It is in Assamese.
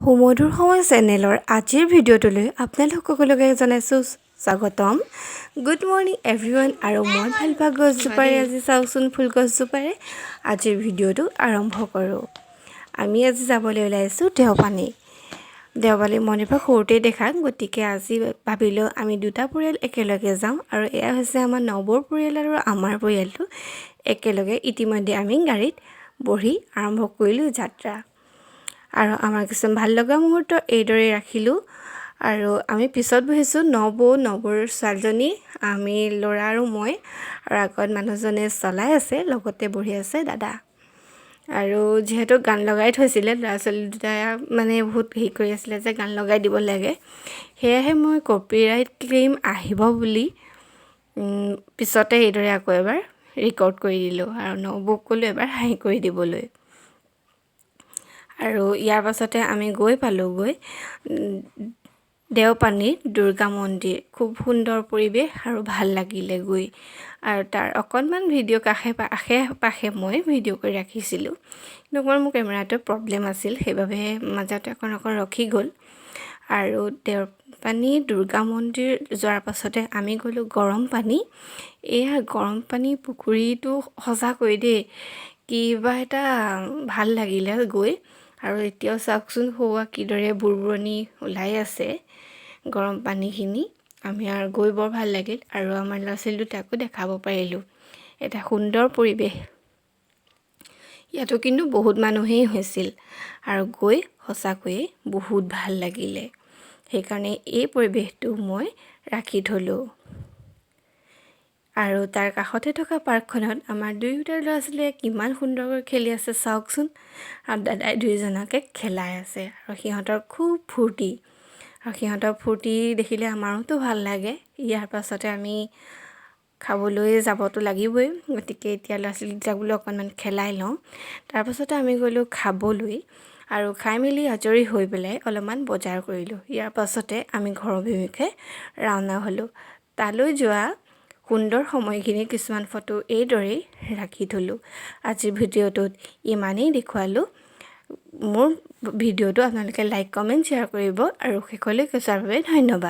সুমধুৰ সময় চেনেলৰ আজিৰ ভিডিঅ'টোলৈ আপোনালোক সকলোকে জনাইছোঁ স্বাগতম। Good morning everyone. আৰু মই ভাল পোৱা গছজোপাৰে আজি চাওকচোন ফুল গছজোপাৰে আজিৰ ভিডিঅ'টো আৰম্ভ কৰোঁ। আমি আজি যাবলৈ ওলাইছোঁ দেওপানী মন্দিৰ পৰা সৰুতেই দেখা, গতিকে আজি ভাবিলোঁ আমি দুটা পৰিয়াল একেলগে যাওঁ। আৰু এয়া হৈছে আমাৰ নৱৰ পৰিয়াল আৰু আমাৰ পৰিয়ালটো একেলগে। ইতিমধ্যে আমি গাড়ীত বহি আৰম্ভ কৰিলোঁ যাত্ৰা। আৰু আমাৰ কিছুমান ভাল লগা মুহূৰ্ত এইদৰে ৰাখিলোঁ। আৰু আমি পিছত বহিছোঁ নৱৰ ছোৱালীজনী, আমি ল'ৰা আৰু মই, আৰু আগত মানুহজনে চলাই আছে, লগতে বহি আছে দাদা। আৰু যিহেতু গান লগাই থৈছিলে, ল'ৰা ছোৱালী দুটাই মানে বহুত হেৰি কৰি আছিলে যে গান লগাই দিব লাগে, সেয়েহে মই কপিৰাইট ক্লেইম আহিব বুলি পিছতে এইদৰে আকৌ এবাৰ ৰেকৰ্ড কৰি দিলোঁ। আৰু নবৌক ক'লোঁ এবাৰ হাঁহি কৰি দিবলৈ। আৰু ইয়াৰ পাছতে আমি গৈ পালোঁগৈ দেওপানীৰ দুৰ্গা মন্দিৰ। খুব সুন্দৰ পৰিৱেশ আৰু ভাল লাগিলে গৈ। আৰু তাৰ অকণমান ভিডিঅ' আশে পাশে মই ভিডিঅ' কৰি ৰাখিছিলোঁ, কিন্তু অকণমান মোৰ কেমেৰাটো প্ৰব্লেম আছিল, সেইবাবে মাজতে অকণ ৰখি গ'ল। আৰু দেওপানী দুৰ্গা মন্দিৰ যোৱাৰ পাছতে আমি গ'লোঁ গৰম পানী। এয়া গৰম পানী পুখুৰীটো সঁচাকৈ দেই কিবা এটা ভাল লাগিলে গৈ। আৰু এতিয়াও চাওকচোন সৌৱা কিদৰে বুৰবুৰণি ওলাই আছে গৰম পানীখিনি। আমি আৰু গৈ বৰ ভাল লাগিল। আৰু আমাৰ ল'ৰা ছোৱালী দুটাকো দেখাব পাৰিলোঁ এটা সুন্দৰ পৰিৱেশ। ইয়াতো কিন্তু বহুত মানুহেই হৈছিল, আৰু গৈ সঁচাকৈয়ে বহুত ভাল লাগিলে। সেইকাৰণে এই পৰিৱেশটো মই ৰাখি থ'লোঁ। আৰু তাৰ কাষতে থকা পাৰ্কখনত আমাৰ দুয়োটা ল'ৰা ছোৱালীয়ে কিমান সুন্দৰকৈ খেলি আছে চাওকচোন। আৰু দাদাই দুয়োজনকে খেলাই আছে, আৰু সিহঁতৰ খুব ফূৰ্তি। আৰু সিহঁতৰ ফূৰ্তি দেখিলে আমাৰোতো ভাল লাগে। ইয়াৰ পাছতে আমি খাবলৈ যাবতো লাগিবই, গতিকে এতিয়া ল'ৰা ছোৱালীকেইটাক বোলো অকণমান খেলাই লওঁ। তাৰপাছতে আমি গ'লোঁ খাবলৈ, আৰু খাই মেলি আজৰি হৈ পেলাই অলপমান বজাৰ কৰিলোঁ। ইয়াৰ পাছতে আমি ঘৰৰ অভিমুখে ৰাওনা হ'লোঁ। তালৈ যোৱা সুন্দৰ সময়খিনি কিছুমান ফটো এইদৰেই ৰাখি থ'লোঁ। আজিৰ ভিডিঅ'টোত ইমানেই দেখুৱালোঁ। মোৰ ভিডিঅ'টো আপোনালোকে লাইক কমেণ্ট শ্বেয়াৰ কৰিব, আৰু শেষলৈ চোৱাৰ বাবে ধন্যবাদ।